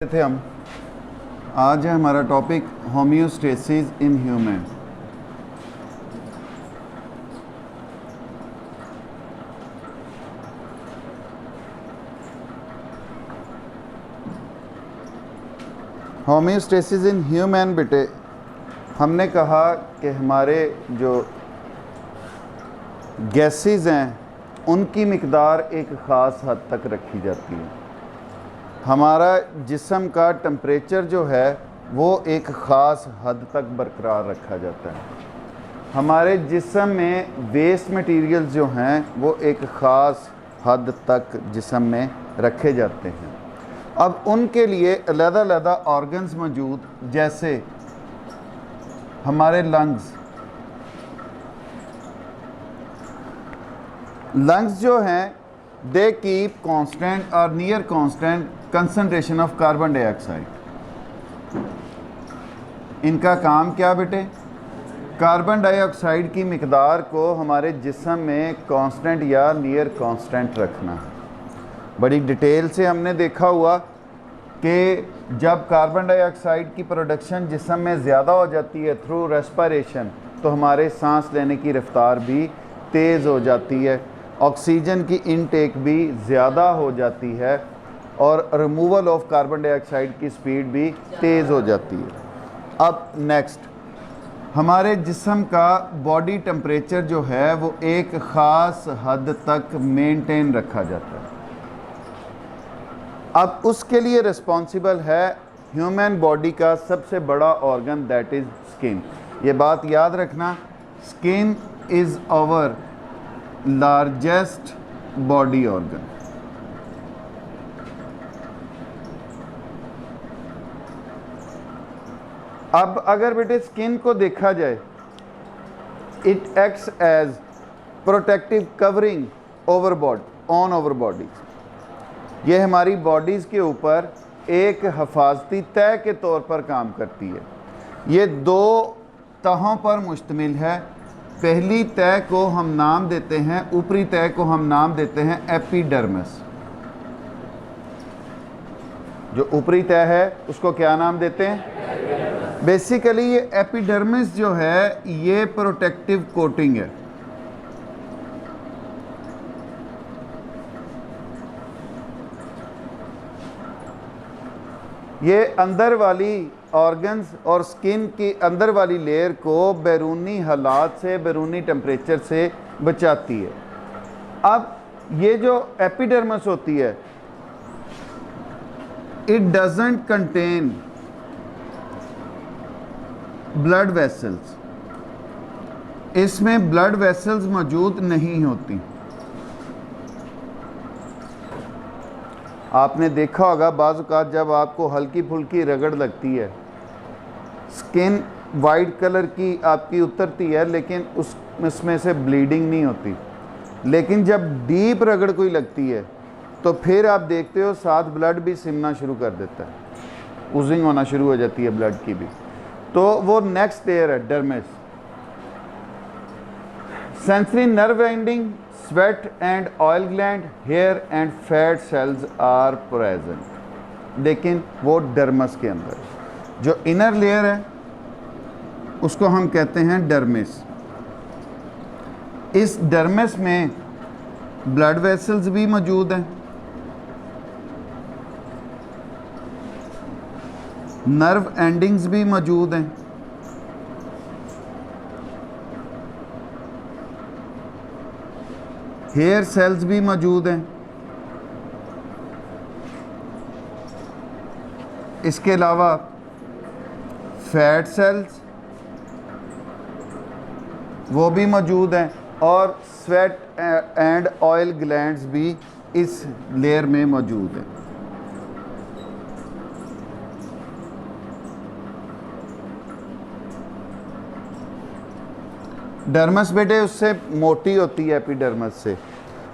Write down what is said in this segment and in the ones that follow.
थे हम। आज है हमारा topic homeostasis in human. Homeostasis in human बेटे, हमने कहा कि हमारे जो गैसेस हैं उनकी मिकदार एक ख़ास हद तक रखी जाती है। हमारा जिस्म का टेम्परेचर जो है वो एक ख़ास हद तक बरकरार रखा जाता है। हमारे जिस्म में वेस्ट मटेरियल जो हैं वो एक ख़ास हद तक जिस्म में रखे जाते हैं। अब उनके लिए अलग-अलग ऑर्गन्स मौजूद, जैसे हमारे लंग्स जो हैं दे कीप कांस्टेंट और near constant concentration of carbon dioxide. इनका काम क्या बेटे? कार्बन डाइऑक्साइड की मिकदार को हमारे जिस्म में कांस्टेंट या नियर कांस्टेंट रखना। बड़ी डिटेल से हमने देखा हुआ कि जब कार्बन डाइऑक्साइड की प्रोडक्शन जिस्म में ज़्यादा हो जाती है थ्रू रेस्पिरेशन, तो हमारे सांस लेने की रफ्तार भी तेज़ हो जाती है, ऑक्सीजन की इनटेक भी ज़्यादा हो जाती है और रिमूवल ऑफ कार्बन डाइऑक्साइड की स्पीड भी तेज़ हो जाती है। अब नेक्स्ट, हमारे जिस्म का बॉडी टेम्परेचर जो है वो एक ख़ास हद तक मेंटेन रखा जाता है। अब उसके लिए रिस्पॉन्सिबल है ह्यूमन बॉडी का सबसे बड़ा ऑर्गन, दैट इज़ स्किन। ये बात याद रखना, skin is our largest body organ. अब अगर बेटे स्किन को देखा जाए, it acts as protective covering over bodies. ये हमारी बॉडीज़ के ऊपर एक हिफाजती तह के तौर पर काम करती है। ये दो तहों पर मुश्तमिल है। पहली तह को हम नाम देते हैं, ऊपरी तह को हम नाम देते हैं एपिडर्मिस। जो ऊपरी तह है उसको क्या नाम देते हैं? बेसिकली ये एपिडर्मिस जो है ये प्रोटेक्टिव कोटिंग है। ये अंदर वाली ऑर्गन्स और स्किन की अंदर वाली लेयर को बैरूनी हालात से, बैरूनी टेम्परेचर से बचाती है। अब ये जो एपिडर्मिस होती है, it doesn't contain blood vessels. इसमें ब्लड वेसल्स मौजूद नहीं होती। आपने देखा होगा बाज़ औक़ात जब आपको हल्की फुल्की रगड़ लगती है, स्किन वाइट कलर की आपकी उतरती है, लेकिन उसमें से ब्लीडिंग नहीं होती। लेकिन जब डीप रगड़ कोई लगती है तो फिर आप देखते हो साथ ब्लड भी सिमना शुरू कर देता है, उजिंग होना शुरू हो जाती है ब्लड की भी। तो वो नेक्स्ट लेयर है dermis. Sensory nerve ending, sweat and oil gland, hair and fat cells are present. लेकिन वो डर्मिस के अंदर जो इनर लेयर है उसको हम कहते हैं डर्मिस। इस डर्मिस में ब्लड वेसल्स भी मौजूद हैं, नर्व एंडिंग्स भी मौजूद हैं, हेयर सेल्स भी मौजूद हैं। इसके अलावा फैट सेल्स वो भी मौजूद हैं और स्वेट एंड ऑयल ग्लैंड्स भी इस लेयर में मौजूद हैं। डर्मिस बेटे उससे मोटी होती है एपिडर्मिस से।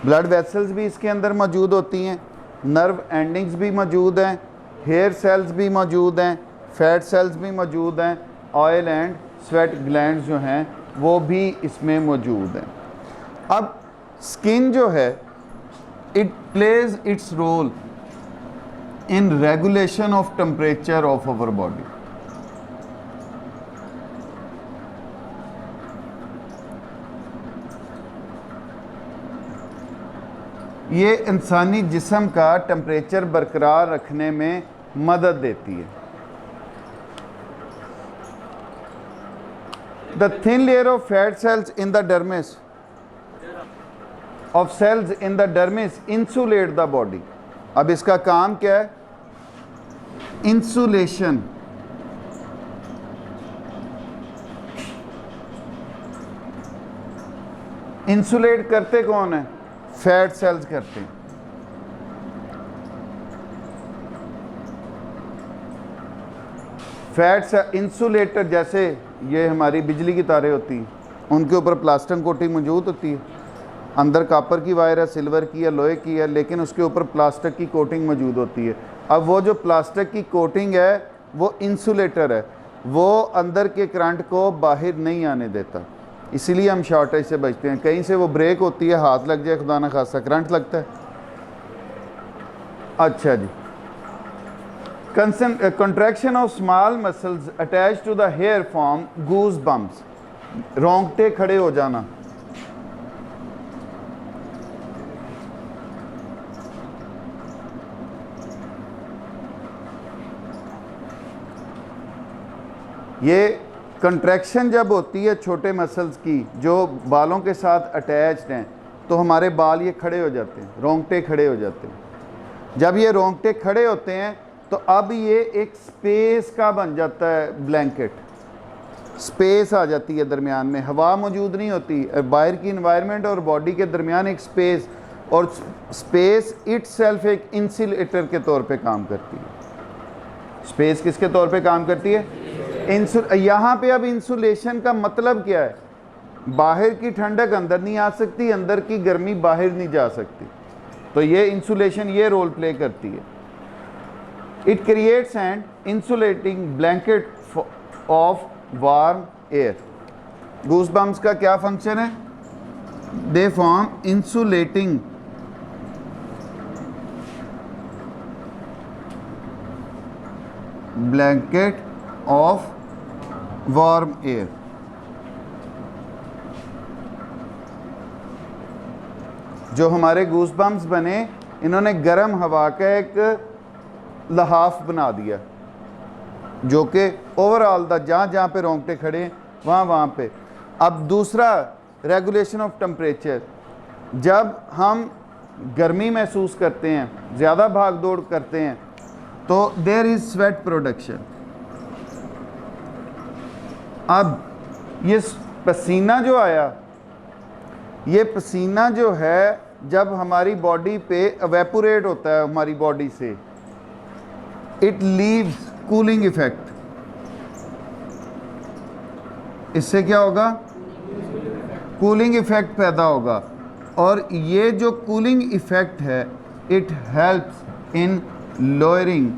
ब्लड वेसल्स भी इसके अंदर मौजूद होती हैं, नर्व एंडिंग्स भी मौजूद हैं, हेयर सेल्स भी मौजूद हैं, फैट सेल्स भी मौजूद हैं, ऑयल एंड स्वेट ग्लैंड्स जो हैं वो भी इसमें मौजूद हैं। अब स्किन जो है, it plays its role in regulation of temperature of our body. ये इंसानी जिस्म का टेम्परेचर बरकरार रखने में मदद देती है। The thin layer of fat cells in the dermis insulate the body. अब इसका काम क्या है? इंसुलेशन। इंसुलेट करते कौन है? फैट सेल्स करते हैं। फैट इंसुलेटर, जैसे ये हमारी बिजली की तारें होती हैं, उनके ऊपर प्लास्टिक कोटिंग मौजूद होती है। अंदर कापर की वायर है, सिल्वर की है, लोहे की है, लेकिन उसके ऊपर प्लास्टिक की कोटिंग मौजूद होती है। अब वो जो प्लास्टिक की कोटिंग है वो इंसुलेटर है, वो अंदर के करंट को बाहर नहीं आने देता, इसीलिए हम शॉर्टेज से बचते हैं। कहीं से वो ब्रेक होती है, हाथ लग जाए, खुदा ना खासा करंट लगता है। अच्छा जी, contraction of small muscles attach to the hair form goose bumps, रोंगटे खड़े हो जाना। ये कंट्रैक्शन जब होती है छोटे मसल्स की जो बालों के साथ अटैच्ड हैं, तो हमारे बाल ये खड़े हो जाते हैं, रोंगटे खड़े हो जाते हैं। जब ये रोंगटे खड़े होते हैं तो अब ये एक स्पेस का बन जाता है, ब्लैंकेट, स्पेस आ जाती है दरमियान में, हवा मौजूद नहीं होती। बाहर की इन्वायरमेंट और बॉडी के दरमियान एक स्पेस, और स्पेस इटसेल्फ एक इंसुलेटर के तौर पे काम करती है। स्पेस किसके तौर पे काम करती है? यहाँ पे अब इंसुलेशन का मतलब क्या है? बाहर की ठंडक अंदर नहीं आ सकती, अंदर की गर्मी बाहर नहीं जा सकती, तो ये इंसुलेशन ये रोल प्ले करती है। It creates and insulating blanket of warm air. Goosebumps का क्या फंक्शन है? They form insulating blanket of warm air. जो हमारे गूज़बम्प्स बने, इन्होंने गर्म हवा का एक लहाफ बना दिया, जो कि ओवरऑल द जहाँ जहाँ पे रोंगटे खड़े हैं वहाँ पे। अब दूसरा, रेगुलेशन ऑफ टेम्परेचर। जब हम गर्मी महसूस करते हैं, ज़्यादा भाग दौड़ करते हैं, तो देयर इज़ स्वेट प्रोडक्शन। अब ये पसीना जो आया, ये पसीना जो है जब हमारी बॉडी पे एवेपोरेट होता है हमारी बॉडी से, इट लीव्स कूलिंग इफेक्ट। इससे क्या होगा? कूलिंग इफेक्ट पैदा होगा, और ये जो कूलिंग इफेक्ट है, it helps in lowering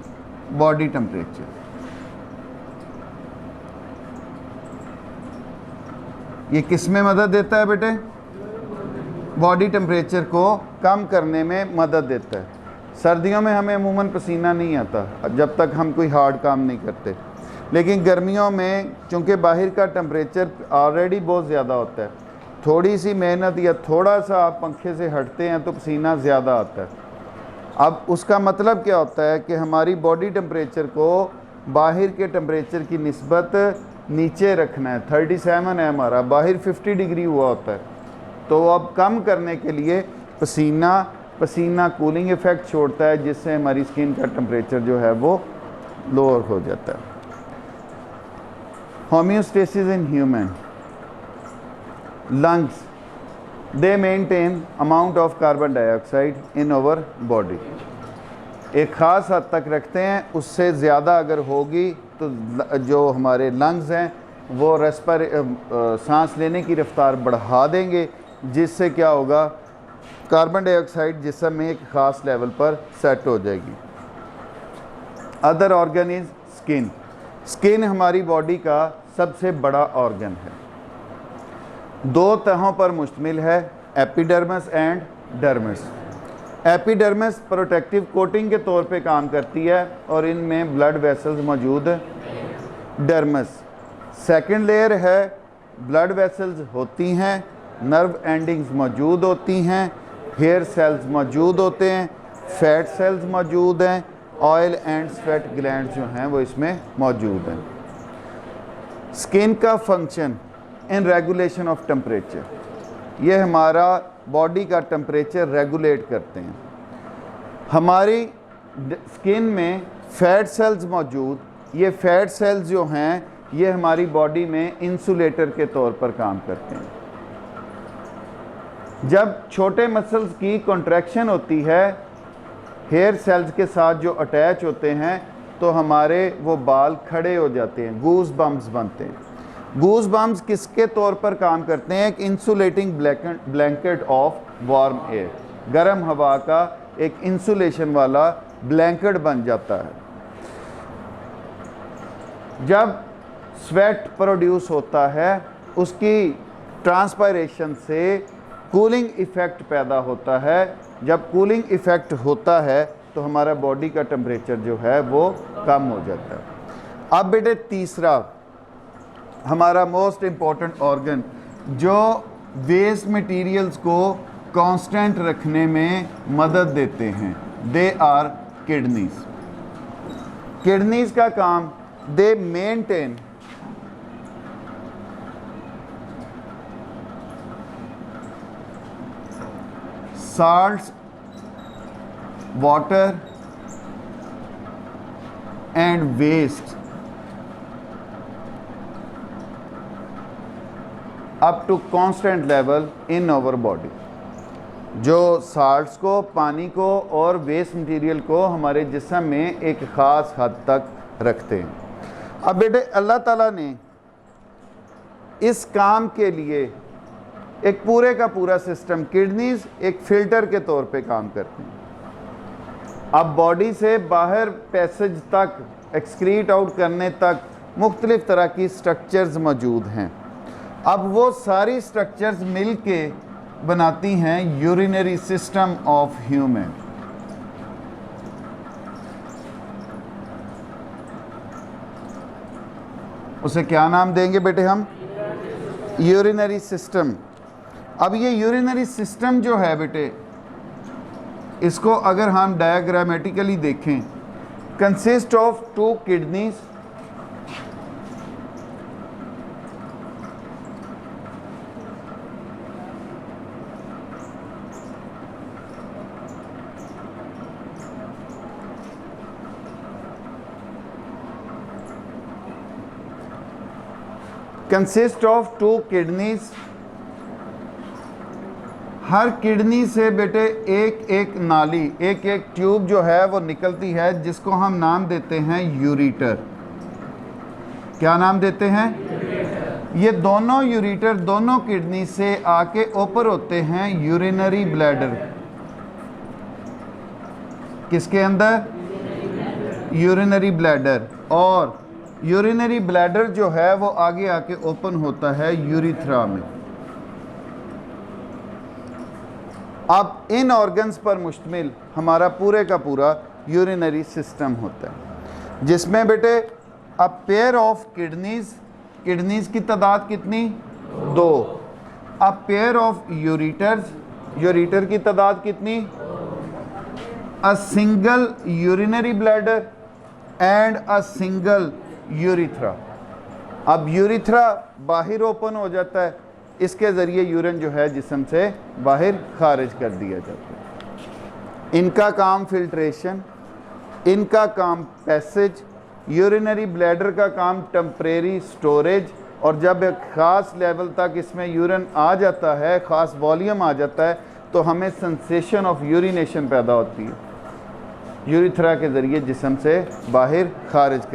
body temperature. ये किस में मदद देता है बेटे? बॉडी टेम्परेचर को कम करने में मदद देता है। सर्दियों में हमें अमूमन पसीना नहीं आता जब तक हम कोई हार्ड काम नहीं करते, लेकिन गर्मियों में चूँकि बाहर का टेम्परेचर ऑलरेडी बहुत ज़्यादा होता है, थोड़ी सी मेहनत या थोड़ा सा आप पंखे से हटते हैं तो पसीना ज़्यादा आता है। अब उसका मतलब क्या होता है कि हमारी बॉडी टेम्परेचर को बाहर के टेम्परेचर की निस्बत नीचे रखना है। 37 है हमारा, बाहर 50 डिग्री हुआ होता है, तो अब कम करने के लिए पसीना कूलिंग इफेक्ट छोड़ता है, जिससे हमारी स्किन का टेम्परेचर जो है वो लोअर हो जाता है। Homeostasis in human lungs, they maintain amount of carbon dioxide in our body. एक ख़ास हद तक रखते हैं, उससे ज़्यादा अगर होगी तो जो हमारे लंग्स हैं वो सांस लेने की रफ्तार बढ़ा देंगे, जिससे क्या होगा? कार्बन डाइऑक्साइड जिस्म में एक ख़ास लेवल पर सेट हो जाएगी। Other organ is skin. Skin हमारी बॉडी का सबसे बड़ा ऑर्गन है, 2 तहों पर मुश्तमिल है, epidermis and dermis. Epidermis protective coating के तौर पे काम करती है और इनमें ब्लड वेसल्स मौजूद है। डर्मिस सेकंड लेयर है, ब्लड वेसल्स होती हैं, नर्व एंडिंग्स मौजूद होती हैं, हेयर सेल्स मौजूद होते हैं, फैट सेल्स मौजूद हैं, ऑयल एंड स्वेट ग्लैंड्स जो हैं वो इसमें मौजूद हैं। स्किन का function in regulation of temperature, ये हमारा बॉडी का टेम्परेचर रेगुलेट करते हैं। हमारी स्किन में फैट सेल्स मौजूद, ये फैट सेल्स जो हैं ये हमारी बॉडी में इंसुलेटर के तौर पर काम करते हैं। जब छोटे मसल्स की कॉन्ट्रैक्शन होती है हेयर सेल्स के साथ जो अटैच होते हैं तो हमारे वो बाल खड़े हो जाते हैं, गूज बम्प्स बनते हैं। गूज बम्प्स किसके तौर पर काम करते हैं? एक insulating blanket of warm air, गर्म हवा का एक इंसुलेशन वाला ब्लैंकेट बन जाता है। जब स्वेट प्रोड्यूस होता है उसकी ट्रांसपायरेशन से कूलिंग इफ़ेक्ट पैदा होता है। जब कूलिंग इफ़ेक्ट होता है तो हमारा बॉडी का टेम्परेचर जो है वो कम हो जाता है। अब बेटे तीसरा हमारा मोस्ट इम्पॉर्टेंट ऑर्गन जो वेस्ट मटेरियल्स को कांस्टेंट रखने में मदद देते हैं, दे आर किडनीज। किडनीज का काम, दे maintain salts, water and waste up to constant level in our body। जो साल्ट्स को, पानी को और वेस्ट मटेरियल को हमारे जिस्म में एक ख़ास हद तक रखते हैं। अब बेटे अल्लाह ताला ने इस काम के लिए एक पूरे का पूरा सिस्टम, किडनीज एक फ़िल्टर के तौर पे काम करते हैं। अब बॉडी से बाहर पैसेज तक, एक्सक्रीट आउट करने तक मुख्तलिफ़ तरह की स्ट्रक्चर्स मौजूद हैं। अब वो सारी स्ट्रक्चर्स मिल के बनाती हैं यूरिनरी सिस्टम ऑफ ह्यूमन। उसे क्या नाम देंगे बेटे हम? Urinary system. अब ये यूरिनरी सिस्टम जो है बेटे, इसको अगर हम डायग्रामेटिकली देखें, consist of 2 kidneys, consist of 2 kidneys. Her kidney से बेटे एक एक नाली, एक एक ट्यूब जो है वो निकलती है, जिसको हम नाम देते हैं यूरेटर। क्या नाम देते हैं? ये दोनों यूरेटर दोनों किडनी से आके ऊपर होते हैं यूरिनरी ब्लैडर। किसके अंदर? Urinary bladder. और यूरिनरी ब्लैडर जो है वो आगे आके ओपन होता है यूरिथ्रा में। अब इन ऑर्गन्स पर मुश्तमिल हमारा पूरे का पूरा यूरिनरी सिस्टम होता है, जिसमें बेटे a pair of kidneys, kidneys की तादाद कितनी? 2। A pair of ureters, ureter की तादाद कितनी? A single urinary bladder and a single urethra. अब यूरिथ्रा बाहर ओपन हो जाता है, इसके ज़रिए यूरिन जो है जिस्म से बाहर खारिज कर दिया जाता है। इनका काम फिल्ट्रेशन, इनका काम पैसेज, यूरिनरी ब्लैडर का काम टेम्परेरी स्टोरेज, और जब एक ख़ास लेवल तक इसमें यूरिन आ जाता है, ख़ास वॉल्यूम आ जाता है, तो हमें सेंसेशन ऑफ यूरिनेशन पैदा होती है, यूरिथ्रा के ज़रिए जिस्म से बाहर खारिज कर